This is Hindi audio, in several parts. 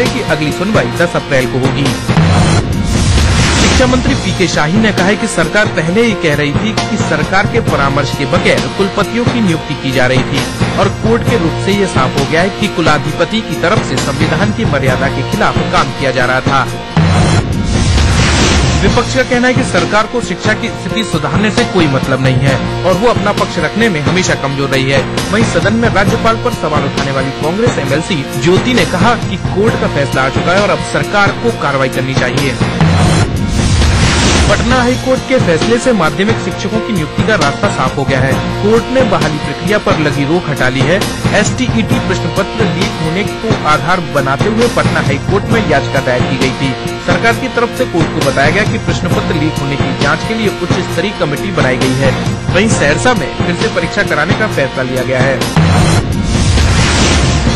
मामले की अगली सुनवाई 10 अप्रैल को होगी। शिक्षा मंत्री पीके शाही ने कहा है कि सरकार पहले ही कह रही थी कि सरकार के परामर्श के बगैर कुलपतियों की नियुक्ति की जा रही थी और कोर्ट के रूप से ये साफ हो गया है कि कुलाधिपति की तरफ से संविधान की मर्यादा के खिलाफ काम किया जा रहा था। विपक्ष का कहना है कि सरकार को शिक्षा की स्थिति सुधारने से कोई मतलब नहीं है और वो अपना पक्ष रखने में हमेशा कमजोर रही है। वहीं सदन में राज्यपाल पर सवाल उठाने वाली कांग्रेस एमएलसी ज्योति ने कहा कि कोर्ट का फैसला आ चुका है और अब सरकार को कार्रवाई करनी चाहिए। पटना हाई कोर्ट के फैसले से माध्यमिक शिक्षकों की नियुक्ति का रास्ता साफ हो गया है। कोर्ट ने बहाली प्रक्रिया पर लगी रोक हटा ली है। एसटीईटी प्रश्न पत्र लीक होने को आधार बनाते हुए पटना हाई कोर्ट में याचिका दायर की गई थी। सरकार की तरफ से कोर्ट को बताया गया कि प्रश्न पत्र लीक होने की जांच के लिए उच्च स्तरीय कमेटी बनाई गई है। वहीं सहरसा में फिर से परीक्षा कराने का फैसला लिया गया है।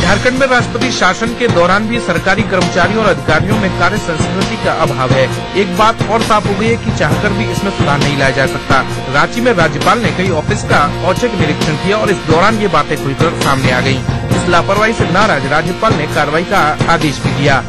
झारखंड में राष्ट्रपति शासन के दौरान भी सरकारी कर्मचारियों और अधिकारियों में कार्य संस्कृति का अभाव है। एक बात और साफ हो गई है कि चाहकर भी इसमें सुधार नहीं लाया जा सकता। रांची में राज्यपाल ने कई ऑफिस का औचक निरीक्षण किया और इस दौरान ये बातें खुलकर सामने आ गयी। इस लापरवाही से नाराज राज्यपाल ने कार्रवाई का आदेश भी दिया।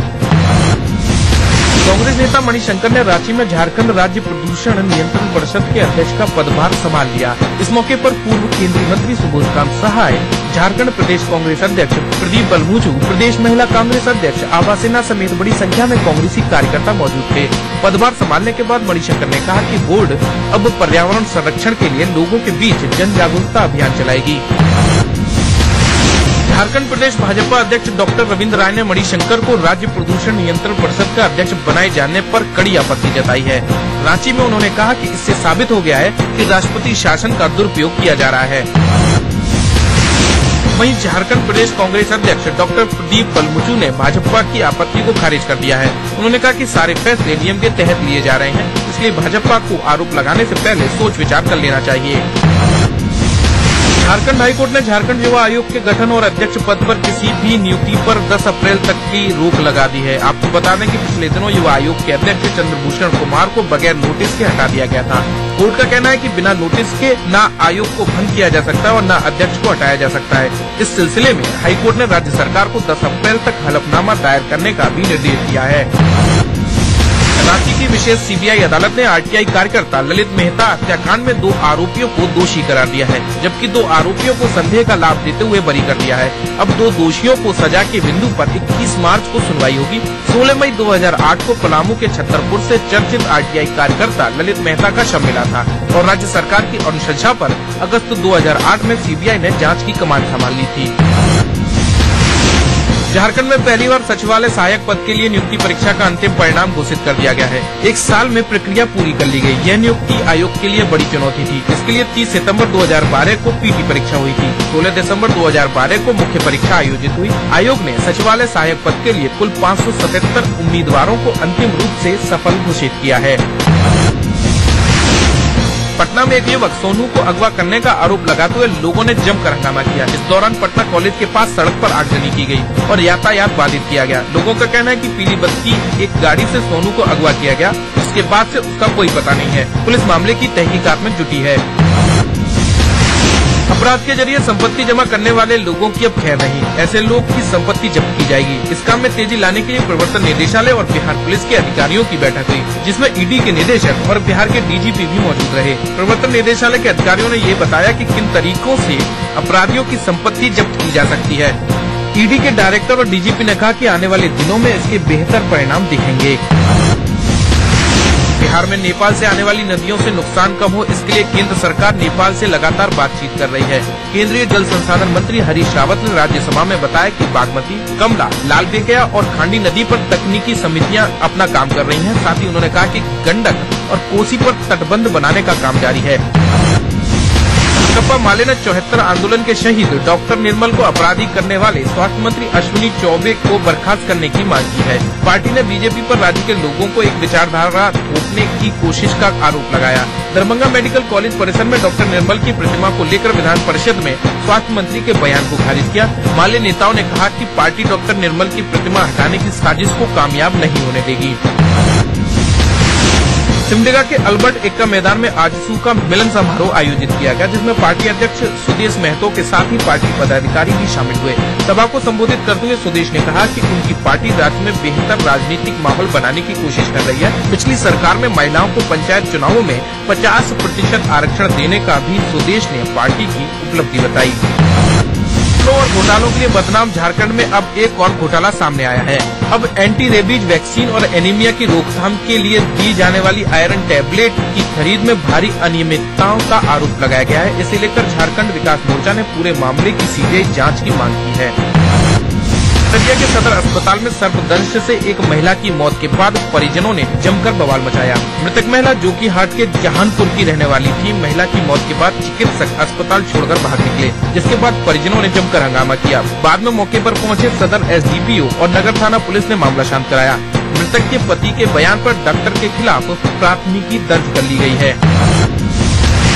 कांग्रेस नेता मणिशंकर ने रांची में झारखंड राज्य प्रदूषण नियंत्रण परिषद के अध्यक्ष का पदभार संभाल लिया। इस मौके पर पूर्व केंद्रीय मंत्री सुबोधकांत सहाय, झारखंड प्रदेश कांग्रेस अध्यक्ष प्रदीप बलमूचू, प्रदेश महिला कांग्रेस अध्यक्ष आभा सिन्हा समेत बड़ी संख्या में कांग्रेसी कार्यकर्ता मौजूद थे। पदभार संभालने के बाद मणिशंकर ने कहा कि बोर्ड अब पर्यावरण संरक्षण के लिए लोगों के बीच जन जागरूकता अभियान चलाएगी। झारखंड प्रदेश भाजपा अध्यक्ष डॉक्टर रविंद्र राय ने मणिशंकर को राज्य प्रदूषण नियंत्रण परिषद का अध्यक्ष बनाए जाने पर कड़ी आपत्ति जताई है। रांची में उन्होंने कहा कि इससे साबित हो गया है कि राष्ट्रपति शासन का दुरुपयोग किया जा रहा है। वहीं झारखंड प्रदेश कांग्रेस अध्यक्ष डॉक्टर प्रदीप बलमूचू ने भाजपा की आपत्ति को खारिज कर दिया है। उन्होंने कहा कि सारे फैसले नियम के तहत लिए जा रहे हैं, इसलिए भाजपा को आरोप लगाने से पहले सोच विचार कर लेना चाहिए। झारखंड हाईकोर्ट ने झारखंड युवा आयोग के गठन और अध्यक्ष पद पर किसी भी नियुक्ति पर 10 अप्रैल तक की रोक लगा दी है। आपको बता दें कि पिछले दिनों युवा आयोग के अध्यक्ष चंद्रभूषण कुमार को बगैर नोटिस के हटा दिया गया था। कोर्ट का कहना है कि बिना नोटिस के न आयोग को भंग किया जा सकता है और न अध्यक्ष को हटाया जा सकता है। इस सिलसिले में हाईकोर्ट ने राज्य सरकार को 10 अप्रैल तक हलफनामा दायर करने का भी निर्देश दिया है। रांची की विशेष सीबीआई अदालत ने आरटीआई कार्यकर्ता ललित मेहता हत्याकांड में 2 आरोपियों को दोषी करार दिया है, जबकि 2 आरोपियों को संदेह का लाभ देते हुए बरी कर दिया है। अब 2 दोषियों को सजा के बिंदु पर 21 मार्च को सुनवाई होगी। 16 मई 2008 को पलामू के छतरपुर से चर्चित आरटीआई कार्यकर्ता ललित मेहता का शव मिला था और राज्य सरकार की अनुशंसा पर अगस्त 2008 में सीबीआई ने जाँच की कमान संभाल ली थी। झारखंड में पहली बार सचिवालय सहायक पद के लिए नियुक्ति परीक्षा का अंतिम परिणाम घोषित कर दिया गया है। 1 साल में प्रक्रिया पूरी कर ली गई। यह नियुक्ति आयोग के लिए बड़ी चुनौती थी। इसके लिए 30 सितंबर 2012 को पीटी परीक्षा हुई थी। 16 दिसंबर 2012 को मुख्य परीक्षा आयोजित हुई। आयोग ने सचिवालय सहायक पद के लिए कुल 577 उम्मीदवारों को अंतिम रूप से सफल घोषित किया है। पटना में एक युवक सोनू को अगवा करने का आरोप लगाते हुए लोगों ने जमकर हंगामा किया। इस दौरान पटना कॉलेज के पास सड़क पर आगजनी की गई और यातायात बाधित किया गया। लोगों का कहना है कि पीली बत्ती एक गाड़ी से सोनू को अगवा किया गया, उसके बाद से उसका कोई पता नहीं है। पुलिस मामले की तहकीकात में जुटी है। अपराध के जरिए संपत्ति जमा करने वाले लोगों की अब खैर नहीं। ऐसे लोग की संपत्ति जब्त की जाएगी। इस काम में तेजी लाने के लिए प्रवर्तन निदेशालय और बिहार पुलिस के अधिकारियों की बैठक हुई, जिसमें ईडी के निदेशक और बिहार के डीजीपी भी मौजूद रहे। प्रवर्तन निदेशालय के अधिकारियों ने ये बताया कि किन तरीकों से अपराधियों की संपत्ति जब्त की जा सकती है। ईडी के डायरेक्टर और डीजीपी ने कहा कि आने वाले दिनों में इसके बेहतर परिणाम दिखेंगे। बिहार में नेपाल से आने वाली नदियों से नुकसान कम हो, इसके लिए केंद्र सरकार नेपाल से लगातार बातचीत कर रही है। केंद्रीय जल संसाधन मंत्री हरीश रावत ने राज्यसभा में बताया कि बागमती, कमला, लालबेगिया और खांडी नदी पर तकनीकी समितियां अपना काम कर रही हैं। साथ ही उन्होंने कहा कि गंडक और कोसी पर तटबंध बनाने का काम जारी है। भाकपा माले ने 74 आंदोलन के शहीद डॉक्टर निर्मल को अपराधी करने वाले स्वास्थ्य मंत्री अश्विनी चौबे को बर्खास्त करने की मांग की है। पार्टी ने बीजेपी पर राज्य के लोगों को एक विचारधारा थोपने की कोशिश का आरोप लगाया। दरभंगा मेडिकल कॉलेज परिसर में डॉक्टर निर्मल की प्रतिमा को लेकर विधान परिषद में स्वास्थ्य मंत्री के बयान को खारिज किया। माले नेताओं ने कहा कि पार्टी डॉक्टर निर्मल की प्रतिमा हटाने की साजिश को कामयाब नहीं होने देगी। सिमडेगा के अल्बर्ट एक्का मैदान में आजसू का मिलन समारोह आयोजित किया गया, जिसमें पार्टी अध्यक्ष सुदेश महतो के साथ ही पार्टी पदाधिकारी भी शामिल हुए। सभा को संबोधित करते हुए सुदेश ने कहा कि उनकी पार्टी राज्य में बेहतर राजनीतिक माहौल बनाने की कोशिश कर रही है। पिछली सरकार में महिलाओं को पंचायत चुनावों में 50% आरक्षण देने का भी सुदेश ने पार्टी की उपलब्धि बताई। और घोटालों के लिए बदनाम झारखंड में अब एक और घोटाला सामने आया है। अब एंटी रेबीज वैक्सीन और एनीमिया की रोकथाम के लिए दी जाने वाली आयरन टैबलेट की खरीद में भारी अनियमितताओं का आरोप लगाया गया है। इसे लेकर झारखंड विकास मोर्चा ने पूरे मामले की सीबीआई जांच की मांग की है। अररिया के सदर अस्पताल में सर्पदंश से एक महिला की मौत के बाद परिजनों ने जमकर बवाल मचाया। मृतक महिला जोकीहाट के जहानपुर की रहने वाली थी। महिला की मौत के बाद चिकित्सक अस्पताल छोड़कर बाहर निकले, जिसके बाद परिजनों ने जमकर हंगामा किया। बाद में मौके पर पहुंचे सदर एसडीपीओ और नगर थाना पुलिस ने मामला शांत कराया। मृतक के पति के बयान पर डॉक्टर के खिलाफ प्राथमिकी दर्ज कर ली गई है।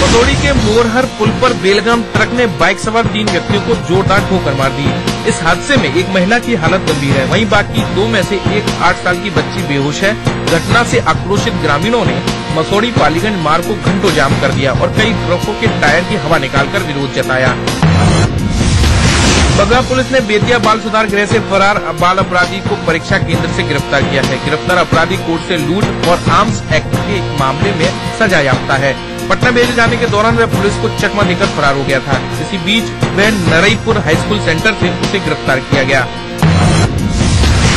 मसौड़ी के मोरहर पुल पर बेलगाम ट्रक ने बाइक सवार 3 व्यक्तियों को जोरदार ठोकर मार दी। इस हादसे में एक महिला की हालत गंभीर है, वहीं बाकी 2 में से एक 8 साल की बच्ची बेहोश है। घटना से आक्रोशित ग्रामीणों ने मसौड़ी पालीगंज मार्ग को घंटों जाम कर दिया और कई ट्रकों के टायर की हवा निकालकर विरोध जताया। बगहा पुलिस ने बेतिया बाल सुधार गृह से फरार बाल अपराधी को परीक्षा केंद्र से गिरफ्तार किया है। गिरफ्तार अपराधी कोर्ट से लूट और आर्म्स एक्ट के मामले में सजा याफ्ता है। पटना भेजे जाने के दौरान वह पुलिस को चकमा देकर फरार हो गया था। इसी बीच वह नरईपुर हाई स्कूल सेंटर से उसे गिरफ्तार किया गया।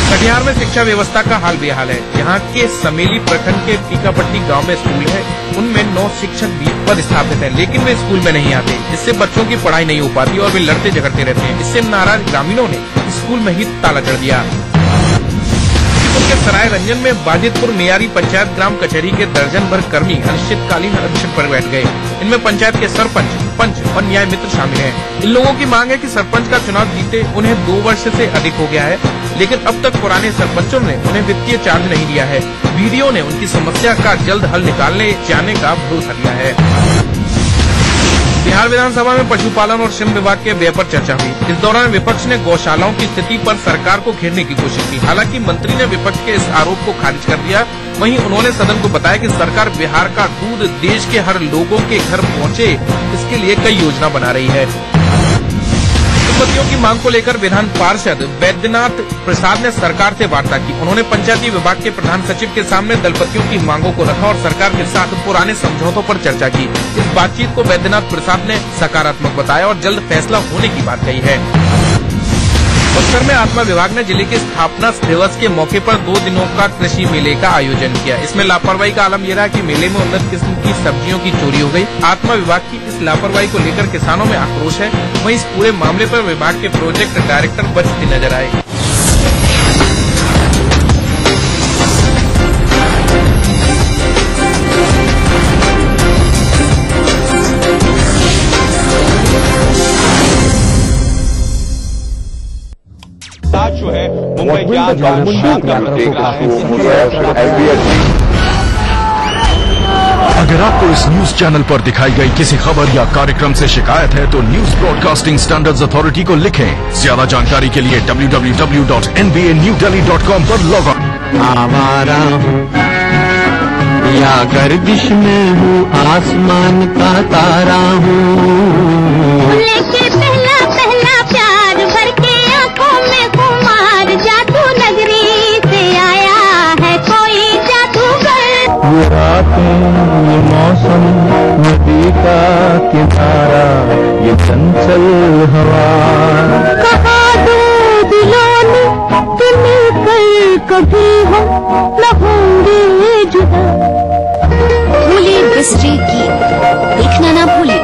कटिहार में शिक्षा व्यवस्था का हाल बेहाल है। यहाँ के समेली प्रखंड के टीकापट्टी गांव में स्कूल है, उनमें 9 शिक्षक भी पदस्थापित हैं, लेकिन वे स्कूल में नहीं आते। इससे बच्चों की पढ़ाई नहीं हो पाती और वे लड़ते झगड़ते रहते हैं। इससे नाराज ग्रामीणों ने स्कूल में ही ताला जड़ दिया। के सराय रंजन में बाजितपुर मियारी पंचायत ग्राम कचहरी के दर्जन भर कर्मी अनिश्चितकालीन अनशन पर बैठ गए। इनमें पंचायत के सरपंच, पंच और न्याय मित्र शामिल हैं। इन लोगों की मांग है कि सरपंच का चुनाव जीते उन्हें 2 वर्ष से अधिक हो गया है, लेकिन अब तक पुराने सरपंचों ने उन्हें वित्तीय चार्ज नहीं दिया है। वीडियो ने उनकी समस्या का जल्द हल निकालने जाने का भरोसा दिया है। बिहार विधानसभा में पशुपालन और श्रम विभाग के व्यय पर चर्चा हुई। इस दौरान विपक्ष ने गौशालाओं की स्थिति पर सरकार को घेरने की कोशिश की। हालांकि मंत्री ने विपक्ष के इस आरोप को खारिज कर दिया। वहीं उन्होंने सदन को बताया कि सरकार बिहार का दूध देश के हर लोगों के घर पहुंचे, इसके लिए कई योजना बना रही है। दलपतियों की मांग को लेकर विधान पार्षद वैद्यनाथ प्रसाद ने सरकार से वार्ता की। उन्होंने पंचायती विभाग के प्रधान सचिव के सामने दलपतियों की मांगों को रखा और सरकार के साथ पुराने समझौतों पर चर्चा की। इस बातचीत को वैद्यनाथ प्रसाद ने सकारात्मक बताया और जल्द फैसला होने की बात कही है। बक्सर में आत्मा विभाग ने जिले के स्थापना दिवस के मौके पर 2 दिनों का कृषि मेले का आयोजन किया। इसमें लापरवाही का आलम यह रहा कि मेले में उन्नत किस्म की सब्जियों की चोरी हो गई। आत्मा विभाग की इस लापरवाही को लेकर किसानों में आक्रोश है। वहीं इस पूरे मामले पर विभाग के प्रोजेक्ट डायरेक्टर बचते नजर आए। जो है मुंबई अगर आपको इस न्यूज चैनल पर दिखाई गई किसी खबर या कार्यक्रम से शिकायत है तो न्यूज ब्रॉडकास्टिंग स्टैंडर्ड्स अथॉरिटी को लिखें। ज्यादा जानकारी के लिए www.nbanewdelhi.com पर लॉग ऑन। आवारा हूँ या गर्दिश में हूँ, आसमान का तारा हूँ। लेके पहला पहला प्यार भर के आंखों में कुमार, जादू नगरी से आया है कोई जादूगर। ये रातें, ये मौसम, नदी का किनारा, ये चंचल हवा। कहा दो दिलों ने कि मिलकर कभी हम न होंगे जुदा। भूलिए हिस्ट्री की देखना ना भूलिए।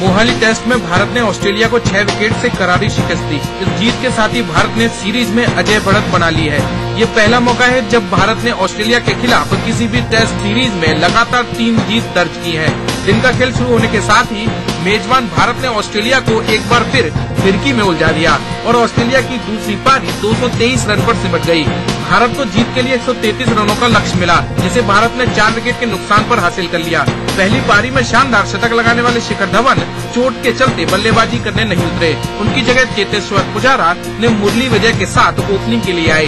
मोहाली टेस्ट में भारत ने ऑस्ट्रेलिया को 6 विकेट से करारी शिकस्त दी। इस जीत के साथ ही भारत ने सीरीज में अजय बढ़त बना ली है। ये पहला मौका है जब भारत ने ऑस्ट्रेलिया के खिलाफ किसी भी टेस्ट सीरीज में लगातार 3 जीत दर्ज की है। दिन का खेल शुरू होने के साथ ही मेजबान भारत ने ऑस्ट्रेलिया को एक बार फिर फिरकी में उलझा दिया और ऑस्ट्रेलिया की दूसरी पारी 223 रन पर सिमट गई। भारत को जीत के लिए 133 रनों का लक्ष्य मिला, जिसे भारत ने 4 विकेट के नुकसान पर हासिल कर लिया। पहली पारी में शानदार शतक लगाने वाले शिखर धवन चोट के चलते बल्लेबाजी करने नहीं उतरे। उनकी जगह चेतेश्वर पुजारा ने मुरली विजय के साथ ओपनिंग के लिए आए।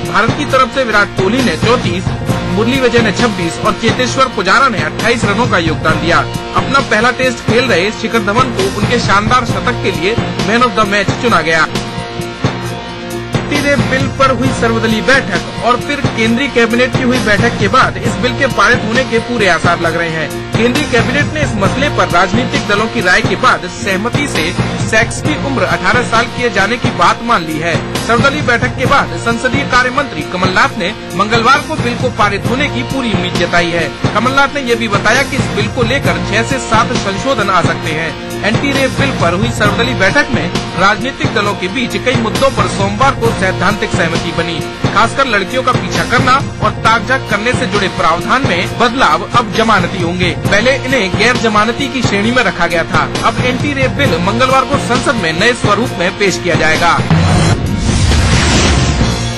भारत की तरफ से विराट कोहली ने 34, मुरली विजय ने 26 और चेतेश्वर पुजारा ने 28 रनों का योगदान दिया। अपना पहला टेस्ट खेल रहे शिखर धवन को उनके शानदार शतक के लिए मैन ऑफ द मैच चुना गया। बिल पर हुई सर्वदलीय बैठक और फिर केंद्रीय कैबिनेट की हुई बैठक के बाद इस बिल के पारित होने के पूरे आसार लग रहे हैं। केंद्रीय कैबिनेट ने इस मसले पर राजनीतिक दलों की राय के बाद सहमति से सेक्स की उम्र 18 साल किए जाने की बात मान ली है। सर्वदलीय बैठक के बाद संसदीय कार्य मंत्री कमलनाथ ने मंगलवार को बिल को पारित होने की पूरी उम्मीद जताई है। कमलनाथ ने ये भी बताया कि इस बिल को लेकर 6 से 7 संशोधन आ सकते हैं। एंटी रेप बिल पर हुई सर्वदलीय बैठक में राजनीतिक दलों के बीच कई मुद्दों पर सोमवार को सैद्धांतिक सहमति बनी। खासकर लड़कियों का पीछा करना और ताकझाक करने से जुड़े प्रावधान में बदलाव अब जमानती होंगे। पहले इन्हें गैर जमानती की श्रेणी में रखा गया था। अब एंटी रेप बिल मंगलवार को संसद में नए स्वरूप में पेश किया जाएगा।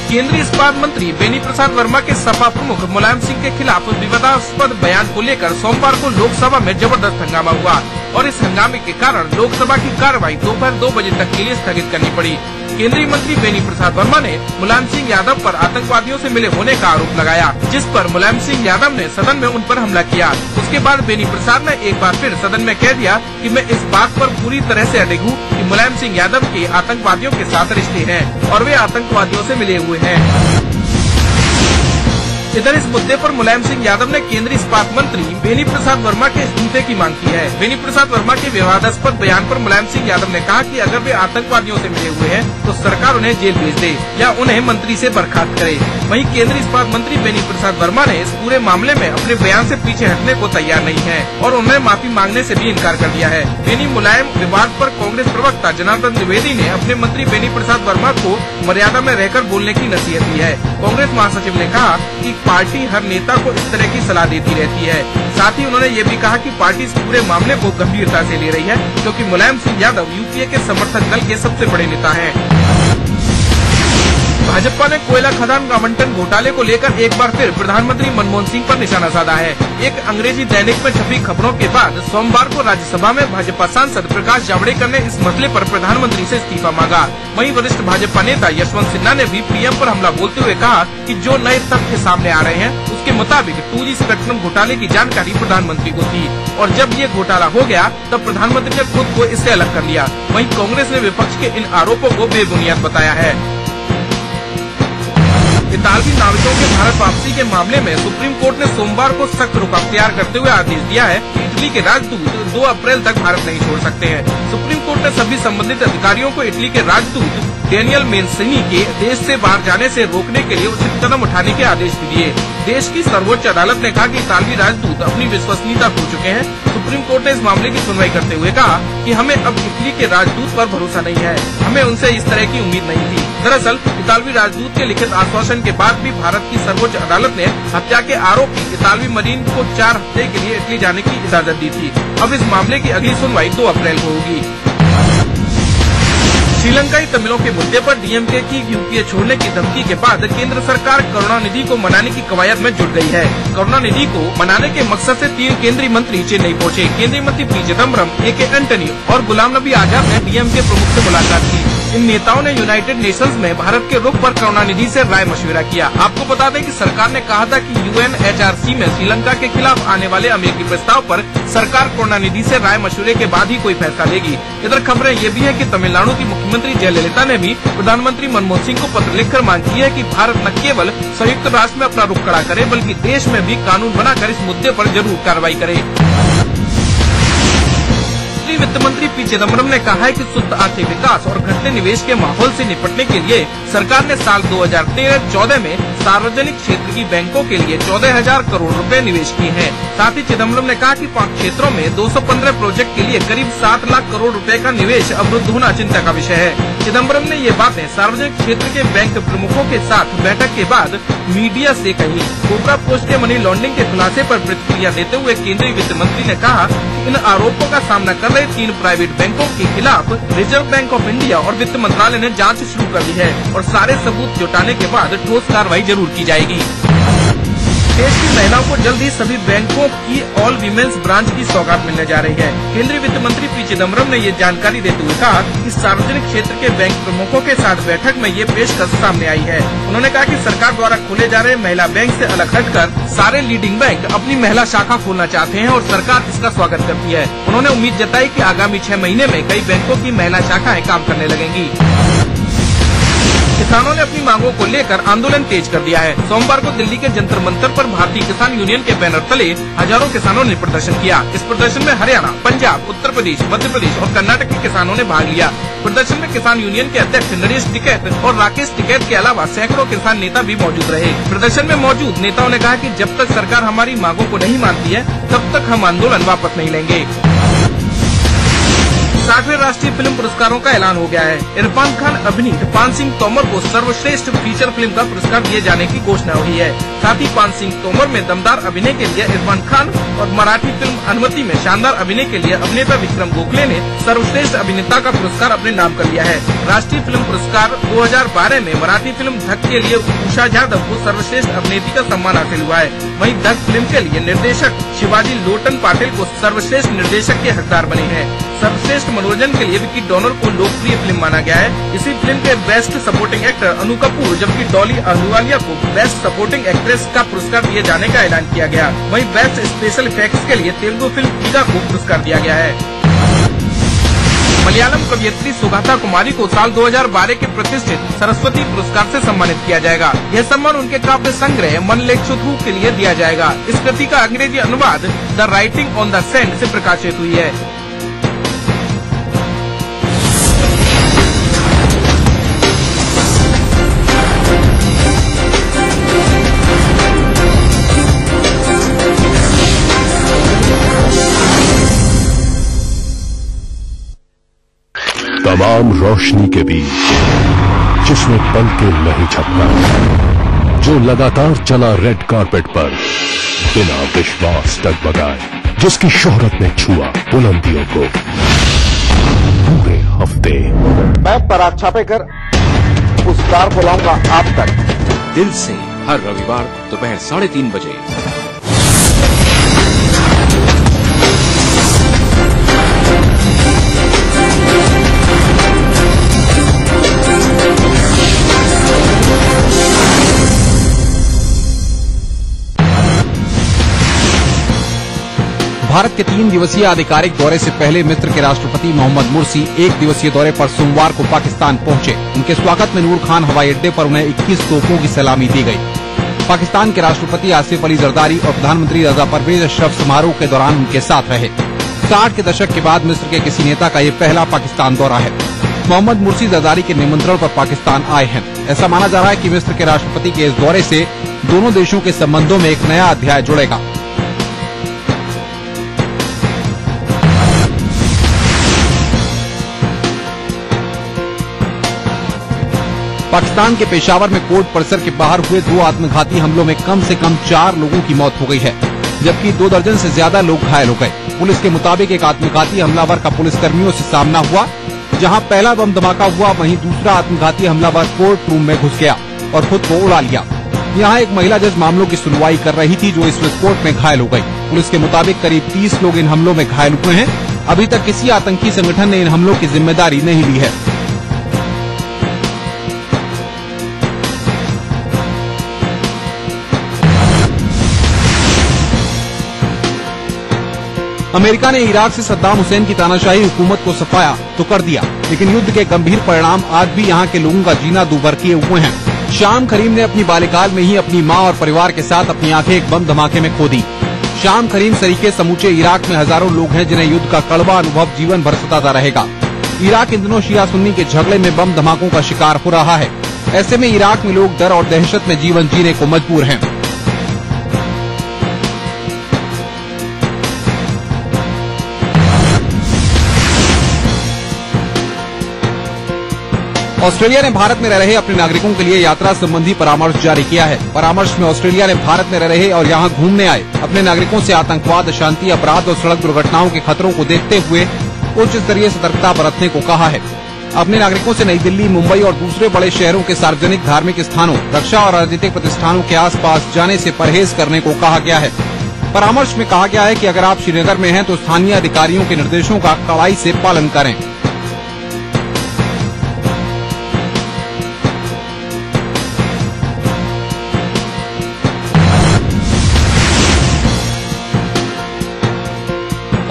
केंद्रीय इस्पात मंत्री बेनी प्रसाद वर्मा के सपा प्रमुख मुलायम सिंह के खिलाफ विवादास्पद बयान को लेकर सोमवार को लोकसभा में जबरदस्त हंगामा हुआ और इस हंगामे के कारण लोकसभा की कार्रवाई दोपहर 2 बजे तक के लिए स्थगित करनी पड़ी। केंद्रीय मंत्री बेनी प्रसाद वर्मा ने मुलायम सिंह यादव पर आतंकवादियों से मिले होने का आरोप लगाया, जिस पर मुलायम सिंह यादव ने सदन में उन पर हमला किया। उसके बाद बेनी प्रसाद ने एक बार फिर सदन में कह दिया कि मैं इस बात पर पूरी तरह से अडिग हूँ कि मुलायम सिंह यादव के आतंकवादियों के साथ रिश्ते हैं और वे आतंकवादियों से मिले हुए हैं। इधर इस मुद्दे पर मुलायम सिंह यादव ने केंद्रीय इस्पात मंत्री बेनी प्रसाद वर्मा के इस्तीफे की मांग की है। बेनी प्रसाद वर्मा के विवादास्पद बयान पर मुलायम सिंह यादव ने कहा कि अगर वे आतंकवादियों से मिले हुए हैं तो सरकार उन्हें जेल भेज दे या उन्हें मंत्री से बर्खास्त करे। वहीं केंद्रीय इस्पात मंत्री बेनी प्रसाद वर्मा ने इस पूरे मामले में अपने बयान से पीछे हटने को तैयार नहीं है और उन्हें माफी मांगने से भी इनकार कर दिया है। बेनी मुलायम विवाद पर कांग्रेस प्रवक्ता जनार्दन द्विवेदी ने अपने मंत्री बेनी प्रसाद वर्मा को मर्यादा में रहकर बोलने की नसीहत दी है। कांग्रेस महासचिव ने कहा कि पार्टी हर नेता को इस तरह की सलाह देती रहती है। साथ ही उन्होंने ये भी कहा कि पार्टी इस पूरे मामले को गंभीरता से ले रही है, क्योंकि मुलायम सिंह यादव यूपीए के समर्थक दल के सबसे बड़े नेता हैं। भाजपा ने कोयला खदान आवंटन घोटाले को लेकर एक बार फिर प्रधानमंत्री मनमोहन सिंह पर निशाना साधा है। एक अंग्रेजी दैनिक में छपी खबरों के बाद सोमवार को राज्यसभा में भाजपा सांसद प्रकाश जावड़ेकर ने इस मसले पर प्रधानमंत्री से इस्तीफा मांगा। वहीं वरिष्ठ भाजपा नेता यशवंत सिन्हा ने भी पीएम पर हमला बोलते हुए कहा कि जो नए तथ्य सामने आ रहे हैं उसके मुताबिक 2G स्पेक्ट्रम घोटाले की जानकारी प्रधानमंत्री को थी और जब ये घोटाला हो गया तब प्रधानमंत्री ने खुद को इससे अलग कर लिया। वहीं कांग्रेस ने विपक्ष के इन आरोपों को बेबुनियाद बताया है। इतालवी नाविकों के भारत वापसी के मामले में सुप्रीम कोर्ट ने सोमवार को सख्त रुख अख्तियार करते हुए आदेश दिया है कि इटली के राजदूत 2 अप्रैल तक भारत नहीं छोड़ सकते हैं। सुप्रीम कोर्ट ने सभी संबंधित अधिकारियों को इटली के राजदूत डेनियल मेंसिनी के देश से बाहर जाने से रोकने के लिए उचित कदम उठाने के आदेश भी दिए। देश की सर्वोच्च अदालत ने कहा कि इतालवी राजदूत अपनी विश्वसनीयता खो चुके हैं। सुप्रीम कोर्ट ने इस मामले की सुनवाई करते हुए कहा कि हमें अब इटली के राजदूत पर भरोसा नहीं है, हमें उनसे इस तरह की उम्मीद नहीं थी। दरअसल इतालवी राजदूत के लिखित आश्वासन के बाद भी भारत की सर्वोच्च अदालत ने हत्या के आरोपी इतालवी मरीन को 4 हफ्ते के लिए इटली जाने की इजाजत दी थी। अब इस मामले की अगली सुनवाई 2 अप्रैल को होगी। श्रीलंकाई तमिलों के मुद्दे पर डीएमके की यूपीए छोड़ने की धमकी के बाद केंद्र सरकार करुणानिधि को मनाने की कवायद में जुट गई है। करुणानिधि को मनाने के मकसद से 3 केंद्रीय मंत्री चेन्नई पहुंचे। केंद्रीय मंत्री पी चिदम्बरम, AK एंटनी और गुलाम नबी आजाद ने डीएमके प्रमुख से मुलाकात की। इन नेताओं ने यूनाइटेड नेशंस में भारत के रुख पर करुणानिधि से राय मशविरा किया। आपको बता दें कि सरकार ने कहा था कि UNHRC में श्रीलंका के खिलाफ आने वाले अमेरिकी प्रस्ताव पर सरकार करुणानिधि से राय मशविरे के बाद ही कोई फैसला लेगी। इधर खबरें ये भी है कि तमिलनाडु की मुख्यमंत्री जयललिता ने भी प्रधानमंत्री मनमोहन सिंह को पत्र लिखकर मांग की है कि भारत न केवल संयुक्त राष्ट्र में अपना रुख खड़ा करे बल्कि देश में भी कानून बनाकर इस मुद्दे पर जरूर कार्रवाई करे। वित्त मंत्री पी चिदम्बरम ने कहा है कि शुद्ध आर्थिक विकास और घटते निवेश के माहौल से निपटने के लिए सरकार ने साल 2013-14 में सार्वजनिक क्षेत्र की बैंकों के लिए 14,000 करोड़ रुपए निवेश किए हैं। साथ ही चिदम्बरम ने कहा कि 5 क्षेत्रों में 215 प्रोजेक्ट के लिए करीब 7 लाख करोड़ रुपए का निवेश अवरुद्ध होना चिंता का विषय है। चिदम्बरम ने ये बातें सार्वजनिक क्षेत्र के बैंक प्रमुखों के साथ बैठक के बाद मीडिया से कही। कोबरा पोस्ट के मनी लॉन्ड्रिंग के खुलासे पर प्रतिक्रिया देते हुए केंद्रीय वित्त मंत्री ने कहा कि इन आरोपों का सामना कर रहे बड़े 3 प्राइवेट बैंकों के खिलाफ रिजर्व बैंक ऑफ इंडिया और वित्त मंत्रालय ने जांच शुरू कर दी है और सारे सबूत जुटाने के बाद ठोस कार्रवाई जरूर की जाएगी। देश की महिलाओं को जल्द ही सभी बैंकों की ऑल वीमेंस ब्रांच की सौगात मिलने जा रही है। केंद्रीय वित्त मंत्री पी चिदम्बरम ने ये जानकारी देते हुए कहा कि सार्वजनिक क्षेत्र के बैंक प्रमुखों के साथ बैठक में ये पेशकश सामने आई है। उन्होंने कहा कि सरकार द्वारा खोले जा रहे महिला बैंक से अलग हटकर सारे लीडिंग बैंक अपनी महिला शाखा खोलना चाहते हैं और सरकार इसका स्वागत करती है। उन्होंने उम्मीद जताई कि आगामी 6 महीने में कई बैंकों की महिला शाखाएं काम करने लगेंगी। किसानों ने अपनी मांगों को लेकर आंदोलन तेज कर दिया है। सोमवार को दिल्ली के जंतर मंतर पर भारतीय किसान यूनियन के बैनर तले हजारों किसानों ने प्रदर्शन किया। इस प्रदर्शन में हरियाणा, पंजाब, उत्तर प्रदेश, मध्य प्रदेश और कर्नाटक के किसानों ने भाग लिया। प्रदर्शन में किसान यूनियन के अध्यक्ष नरेश टिकैत और राकेश टिकैत के अलावा सैकड़ों किसान नेता भी मौजूद रहे। प्रदर्शन में मौजूद नेताओं ने कहा कि जब तक सरकार हमारी मांगों को नहीं मानती है तब तक हम आंदोलन वापस नहीं लेंगे। 60वें राष्ट्रीय फिल्म पुरस्कारों का ऐलान हो गया है। इरफान खान अभिनीत पान सिंह तोमर को सर्वश्रेष्ठ फीचर फिल्म का पुरस्कार दिए जाने की घोषणा हुई है। साथ ही पान सिंह तोमर में दमदार अभिनय के लिए इरफान खान और मराठी फिल्म अनुमति में शानदार अभिनय के लिए अभिनेता विक्रम गोखले ने सर्वश्रेष्ठ अभिनेता का पुरस्कार अपने नाम कर लिया है। राष्ट्रीय फिल्म पुरस्कार 2012 में मराठी फिल्म धक के लिए उषा यादव को सर्वश्रेष्ठ अभिनेत्री का सम्मान हासिल हुआ है। वहीं धक फिल्म के लिए निर्देशक शिवाजी लोटन पाटिल को सर्वश्रेष्ठ निर्देशक के हकदार बने हैं। सर्वश्रेष्ठ मनोरंजन के लिए विक्की डोनर को लोकप्रिय फिल्म माना गया है। इसी फिल्म के बेस्ट सपोर्टिंग एक्टर अनु कपूर जबकि डॉली अहलूवालिया को बेस्ट सपोर्टिंग एक्ट्रेस का पुरस्कार दिए जाने का ऐलान किया गया। वहीं बेस्ट स्पेशल इफेक्ट्स के लिए तेलुगु फिल्म ईगा को पुरस्कार दिया गया है। मलयालम कवियत्री सुगाथा कुमारी को साल 2012 के प्रतिष्ठित सरस्वती पुरस्कार से सम्मानित किया जाएगा। यह सम्मान उनके काव्य संग्रह मनलेक्षुथु के लिए दिया जाएगा। इस कृति का अंग्रेजी अनुवाद the writing on the sand से प्रकाशित हुई है। तमाम रोशनी के बीच जिसने पल के नहीं झपका, जो लगातार चला रेड कारपेट पर बिना विश्वास डगमगाए, जिसकी शोहरत ने छुआ बुलंदियों को पूरे हफ्ते। मैं पराग छापेकर उस कार को लाऊंगा आप तक। दिल से हर रविवार दोपहर 3:30 बजे। भारत के 3 दिवसीय आधिकारिक दौरे से पहले मिस्र के राष्ट्रपति मोहम्मद मुर्सी 1 दिवसीय दौरे पर सोमवार को पाकिस्तान पहुंचे। उनके स्वागत में नूर खान हवाई अड्डे पर उन्हें 21 तोपों की सलामी दी गई। पाकिस्तान के राष्ट्रपति आसिफ अली जरदारी और प्रधानमंत्री रजा परवेज अशरफ समारोह के दौरान उनके साथ रहे। 60 के दशक के बाद मिस्र के किसी नेता का ये पहला पाकिस्तान दौरा है। मोहम्मद मुर्सी जरदारी के निमंत्रण पर पाकिस्तान आए हैं। ऐसा माना जा रहा है कि मिस्र के राष्ट्रपति के इस दौरे से दोनों देशों के संबंधों में एक नया अध्याय जुड़ेगा। पाकिस्तान के पेशावर में कोर्ट परिसर के बाहर हुए 2 आत्मघाती हमलों में कम से कम 4 लोगों की मौत हो गई है, जबकि 2 दर्जन से ज्यादा लोग घायल हो गए। पुलिस के मुताबिक एक आत्मघाती हमलावर का पुलिसकर्मियों से सामना हुआ। जहां पहला बम धमाका हुआ, वहीं दूसरा आत्मघाती हमलावर कोर्ट रूम में घुस गया और खुद को उड़ा लिया। यहां एक महिला जज मामलों की सुनवाई कर रही थी, जो इस विस्फोट में घायल हो गई। पुलिस के मुताबिक करीब 30 लोग इन हमलों में घायल हुए हैं। अभी तक किसी आतंकी संगठन ने इन हमलों की जिम्मेदारी नहीं ली है। अमेरिका ने इराक से सद्दाम हुसैन की तानाशाही हुकूमत को सफाया तो कर दिया, लेकिन युद्ध के गंभीर परिणाम आज भी यहाँ के लोगों का जीना दूभर किए हुए हैं। शाम करीम ने अपनी बाल्यकाल में ही अपनी माँ और परिवार के साथ अपनी आंखें एक बम धमाके में खो दी। शाम करीम सरीके समूचे इराक में हजारों लोग हैं जिन्हें युद्ध का कड़वा अनुभव जीवन भर सताता रहेगा। इराक इन दिनों शिया सुन्नी के झगड़े में बम धमाकों का शिकार हो रहा है। ऐसे में इराक में लोग डर और दहशत में जीवन जीने को मजबूर हैं। ऑस्ट्रेलिया ने भारत में रह रहे अपने नागरिकों के लिए यात्रा संबंधी परामर्श जारी किया है। परामर्श में ऑस्ट्रेलिया ने भारत में रह रहे और यहां घूमने आए अपने नागरिकों से आतंकवाद, अशांति, अपराध और सड़क दुर्घटनाओं के खतरों को देखते हुए उच्च स्तरीय सतर्कता बरतने को कहा है। अपने नागरिकों से नई दिल्ली, मुंबई और दूसरे बड़े शहरों के सार्वजनिक धार्मिक स्थानों, रक्षा और राजनीतिक प्रतिष्ठानों के आसपास जाने से परहेज करने को कहा गया है। परामर्श में कहा गया है कि अगर आप श्रीनगर में हैं तो स्थानीय अधिकारियों के निर्देशों का कड़ाई से पालन करें।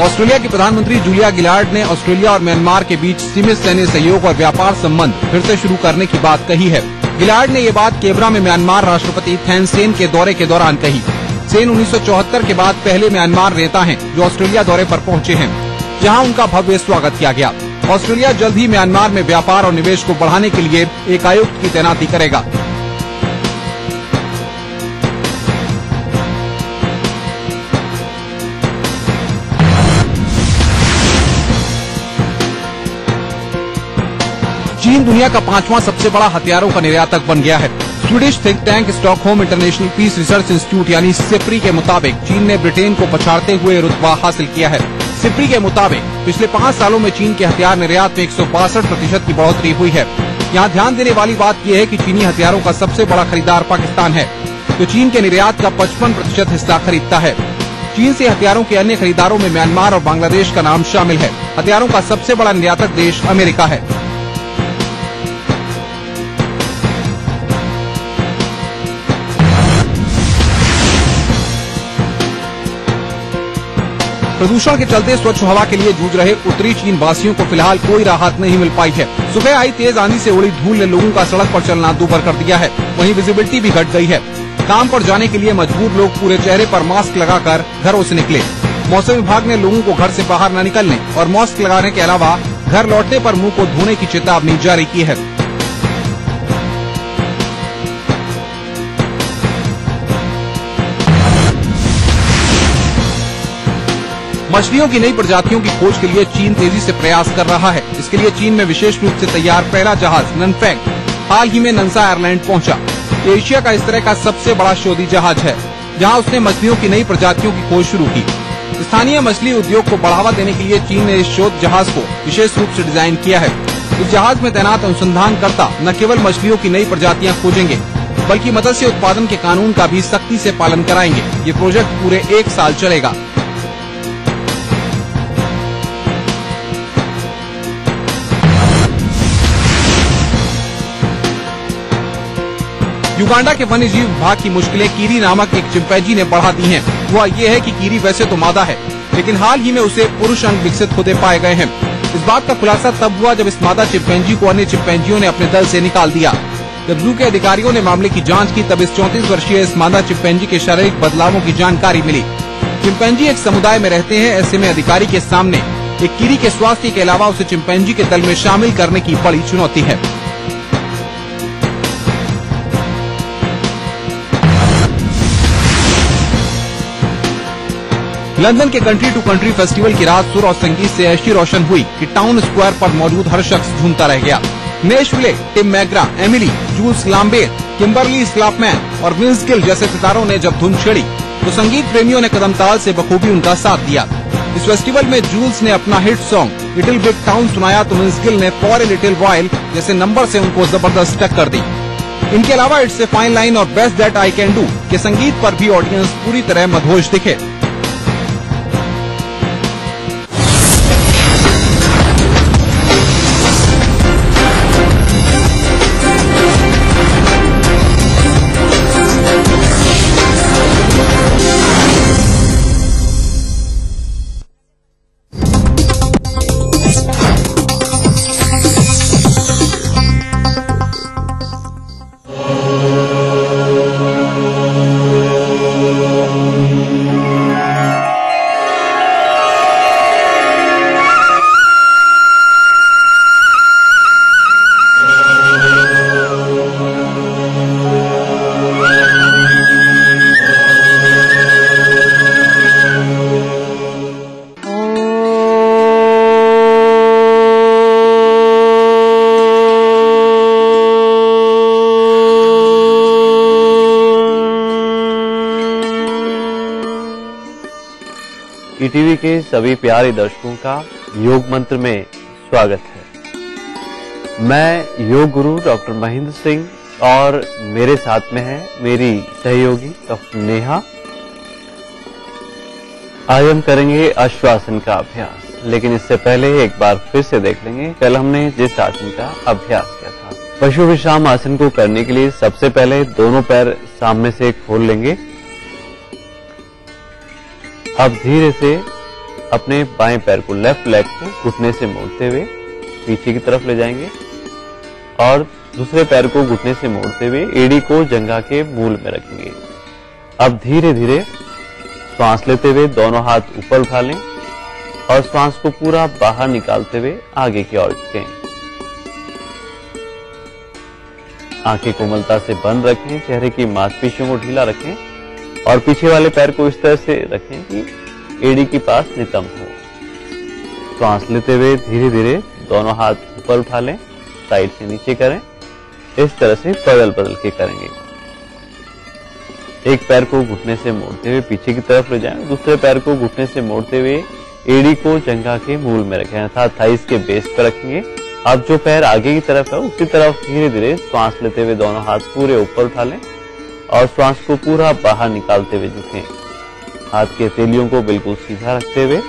ऑस्ट्रेलिया की प्रधानमंत्री जूलिया गिलार्ड ने ऑस्ट्रेलिया और म्यांमार के बीच सीमित सैन्य सहयोग और व्यापार संबंध फिर से शुरू करने की बात कही है। गिलार्ड ने ये बात केबरा में म्यांमार राष्ट्रपति थैन सेन के दौरे के दौरान कही। सेन 1974 के बाद पहले म्यांमार नेता हैं जो ऑस्ट्रेलिया दौरे पर पहुंचे हैं, जहां उनका भव्य स्वागत किया गया। ऑस्ट्रेलिया जल्द ही म्यांमार में व्यापार और निवेश को बढ़ाने के लिए एक आयुक्त की तैनाती करेगा। चीन दुनिया का 5वां सबसे बड़ा हथियारों का निर्यातक बन गया है। Swedish think tank Stockholm International Peace Research Institute यानी सिप्री के मुताबिक चीन ने ब्रिटेन को पछाड़ते हुए रुतबा हासिल किया है। सिप्री के मुताबिक पिछले 5 सालों में चीन के हथियार निर्यात में 162% की बढ़ोतरी हुई है। यहाँ ध्यान देने वाली बात यह है कि चीनी हथियारों का सबसे बड़ा खरीदार पाकिस्तान है, जो चीन के निर्यात का 55% हिस्सा खरीदता है। चीन से हथियारों के अन्य खरीदारों में म्यांमार और बांग्लादेश का नाम शामिल है। हथियारों का सबसे बड़ा निर्यातक देश अमेरिका है। प्रदूषण के चलते स्वच्छ हवा के लिए जूझ रहे उत्तरी चीन वासियों को फिलहाल कोई राहत नहीं मिल पाई है। सुबह आई तेज आंधी से उड़ी धूल ने लोगों का सड़क पर चलना दूभर कर दिया है। वहीं विजिबिलिटी भी घट गई है। काम पर जाने के लिए मजबूर लोग पूरे चेहरे पर मास्क लगाकर घरों से निकले। मौसम विभाग ने लोगों को घर से बाहर न निकलने और मास्क लगाने के अलावा घर लौटने पर मुंह को धोने की चेतावनी जारी की है। मछलियों की नई प्रजातियों की खोज के लिए चीन तेजी से प्रयास कर रहा है। इसके लिए चीन में विशेष रूप से तैयार पहला जहाज ननफेंग हाल ही में नंसा आयरलैंड पहुंचा। एशिया का इस तरह का सबसे बड़ा शोधी जहाज है, जहां उसने मछलियों की नई प्रजातियों की खोज शुरू की। स्थानीय मछली उद्योग को बढ़ावा देने के लिए चीन ने इस शोध जहाज को विशेष रूप से डिजाइन किया है। इस जहाज में तैनात अनुसंधानकर्ता न केवल मछलियों की नई प्रजातियां खोजेंगे, बल्कि मत्स्य उत्पादन के कानून का भी सख्ती से पालन कराएंगे। ये प्रोजेक्ट पूरे 1 साल चलेगा। युगांडा के वन्य जीव विभाग की मुश्किलें कीरी नामक एक चिंपैंजी ने बढ़ा दी हैं। वह ये है कि कीरी वैसे तो मादा है, लेकिन हाल ही में उसे पुरुष अंग विकसित होते पाए गए हैं। इस बात का खुलासा तब हुआ जब इस मादा चिंपैंजी को अन्य चिंपैंजियों ने अपने दल से निकाल दिया। जब जू के अधिकारियों ने मामले की जांच की, तब इस 34 वर्षीय इस मादा चिंपैंजी के शारीरिक बदलावों की जानकारी मिली। चिंपैंजी एक समुदाय में रहते हैं, ऐसे में अधिकारी के सामने एक कीरी के स्वास्थ्य के अलावा उसे चिंपैंजी के दल में शामिल करने की बड़ी चुनौती है। लंदन के कंट्री टू कंट्री फेस्टिवल की रात सुर और संगीत से ऐसी रोशन हुई कि टाउन स्क्वायर पर मौजूद हर शख्स झूमता रह गया। Nashville, Tim McGraw, Emily, Jules Lambert, Kimberly Schlapman और विंस गिल जैसे सितारों ने जब धुन छेड़ी तो संगीत प्रेमियों ने कदम ताल से बखूबी उनका साथ दिया। इस फेस्टिवल में जूल्स ने अपना hit song little big town सुनाया तो विंस गिल ने फॉर ए लिटिल व्हाइल जैसे नंबर से उनको जबरदस्त टक्कर दी। इनके अलावा इट्स ए फाइन लाइन और best that I can do के संगीत पर भी ऑडियंस पूरी तरह मदहोश दिखे। ईटीवी के सभी प्यारे दर्शकों का योग मंत्र में स्वागत है। मैं योग गुरु डॉक्टर महेंद्र सिंह और मेरे साथ में है मेरी सहयोगी डॉक्टर नेहा। आज हम करेंगे अश्वासन का अभ्यास, लेकिन इससे पहले एक बार फिर से देख लेंगे कल हमने जिस आसन का अभ्यास किया था। पशु विश्राम आसन को करने के लिए सबसे पहले दोनों पैर सामने से खोल लेंगे। अब धीरे से अपने बाएं पैर को, लेफ्ट लेग को घुटने से मोड़ते हुए पीछे की तरफ ले जाएंगे और दूसरे पैर को घुटने से मोड़ते हुए एड़ी को जंघा के मूल में रखेंगे। अब धीरे धीरे श्वास लेते हुए दोनों हाथ ऊपर उठा लें और श्वास को पूरा बाहर निकालते हुए आगे की ओर झुकें। आंखें कोमलता से बंद रखें, चेहरे की मांसपेशियों को ढीला रखें और पीछे वाले पैर को इस तरह से रखें कि एड़ी के पास नितंब हो। श्वास लेते हुए धीरे धीरे दोनों हाथ ऊपर उठा लें, साइड से नीचे करें। इस तरह से बदल बदल के करेंगे। एक पैर को घुटने से मोड़ते हुए पीछे की तरफ ले जाएं, दूसरे पैर को घुटने से मोड़ते हुए एड़ी को जंघा के मूल में रखें अर्थात थाइस के बेस पर रखेंगे। अब जो पैर आगे की तरफ है उसी तरफ धीरे धीरे श्वास लेते हुए दोनों हाथ पूरे ऊपर उठा लें और श्वास को पूरा बाहर निकालते हुए झुकें। हाथ के हथेलियों को बिल्कुल सीधा रखते हुए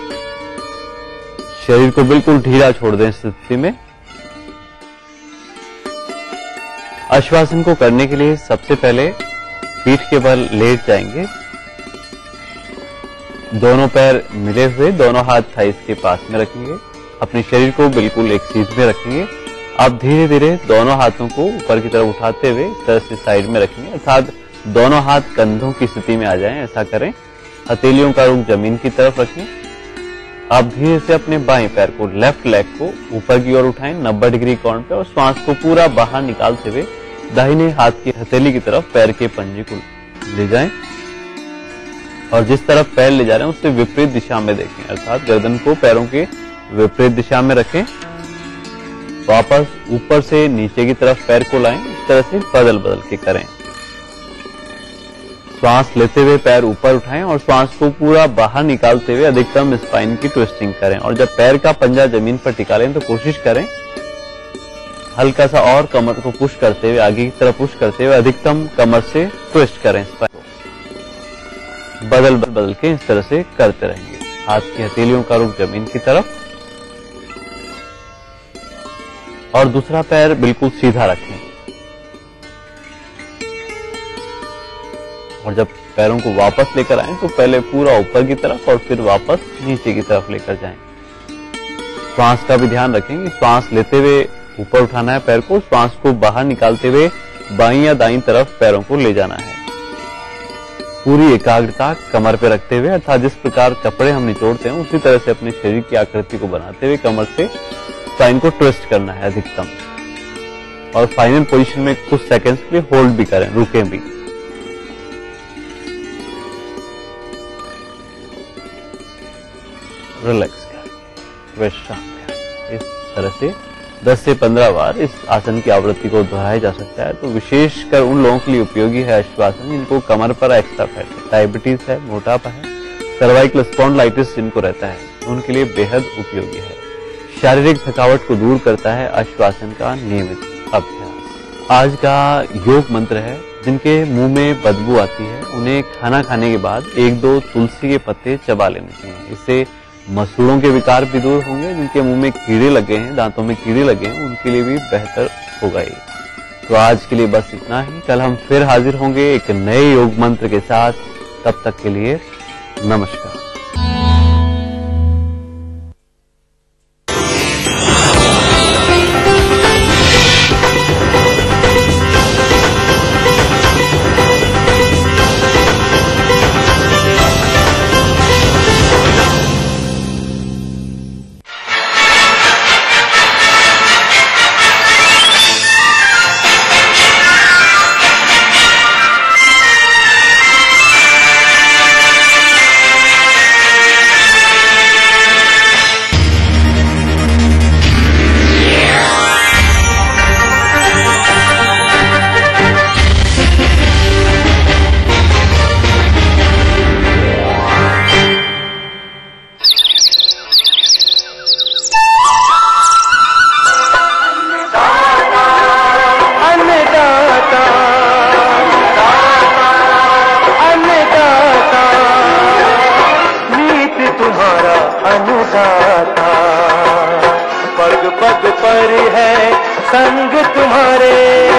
शरीर को बिल्कुल ढीला छोड़ दें। स्थिति में अश्वासन को करने के लिए सबसे पहले पीठ के बल लेट जाएंगे। दोनों पैर मिले हुए दोनों हाथ थाइस के पास में रखेंगे। अपने शरीर को बिल्कुल एक सीध में रखेंगे। अब धीरे धीरे दोनों हाथों को ऊपर की तरफ उठाते हुए इस तरह से साइड में रखेंगे अर्थात दोनों हाथ कंधों की स्थिति में आ जाएं। ऐसा करें। हथेलियों का रुख जमीन की तरफ रखें। अब धीरे से अपने बाएं पैर को, लेफ्ट लेग को ऊपर की ओर उठाएं 90 डिग्री कोण पे और श्वास को पूरा बाहर निकालते हुए दाहिने हाथ की हथेली की तरफ पैर के पंजे को ले जाएं और जिस तरफ पैर ले जा रहे हैं उससे विपरीत दिशा में देखें अर्थात गर्दन को पैरों के विपरीत दिशा में रखें। वापस ऊपर से नीचे की तरफ पैर को लाएं। इस तरह से बदल बदल के करें। श्वास लेते हुए पैर ऊपर उठाएं और श्वास को पूरा बाहर निकालते हुए अधिकतम स्पाइन की ट्विस्टिंग करें और जब पैर का पंजा जमीन पर टिका लें तो कोशिश करें हल्का सा और कमर को पुश करते हुए, आगे की तरफ पुश करते हुए अधिकतम कमर से ट्विस्ट करें। बदल बदल के इस तरह से करते रहेंगे। हाथ की हथेलियों का रुख जमीन की तरफ और दूसरा पैर बिल्कुल सीधा रखें और जब पैरों को वापस लेकर आएं तो पहले पूरा ऊपर की तरफ और फिर वापस नीचे की तरफ लेकर जाएं। श्वास का भी ध्यान रखें। श्वास लेते हुए ऊपर उठाना है पैर को, श्वास को बाहर निकालते हुए बाईं या दाईं तरफ पैरों को ले जाना है। पूरी एकाग्रता कमर पे रखते हुए अर्थात जिस प्रकार कपड़े हम निचोड़ते हैं उसी तरह से अपने शरीर की आकृति को बनाते हुए कमर से स्पाइन को ट्विस्ट करना है अधिकतम और फाइनल पोजीशन में कुछ सेकंड्स के लिए होल्ड भी करें, रुकें भी। रिलैक्स करें, विश्राम करें। इस तरह से 10 से 15 बार इस आसन की आवृत्ति को दोहराया जा सकता है। तो विशेषकर उन लोगों के लिए उपयोगी है अश्वासन जिनको कमर पर एक्स्ट्रा फैट है, डायबिटीज है, मोटापा है, सर्वाइकल स्पॉन्डिलाइटिस जिनको रहता है, उनके लिए बेहद उपयोगी है। शारीरिक थकावट को दूर करता है अश्वासन का नियमित अभ्यास। आज का योग मंत्र है जिनके मुंह में बदबू आती है उन्हें खाना खाने के बाद 1-2 तुलसी के पत्ते चबा लेने चाहिए। इससे मसूड़ों के विकार भी दूर होंगे। जिनके मुंह में कीड़े लगे हैं, दांतों में कीड़े लगे हैं, उनके लिए भी बेहतर होगा ये। तो आज के लिए बस इतना ही। कल हम फिर हाजिर होंगे एक नए योग मंत्र के साथ। तब तक के लिए नमस्कार। संग तुम्हारे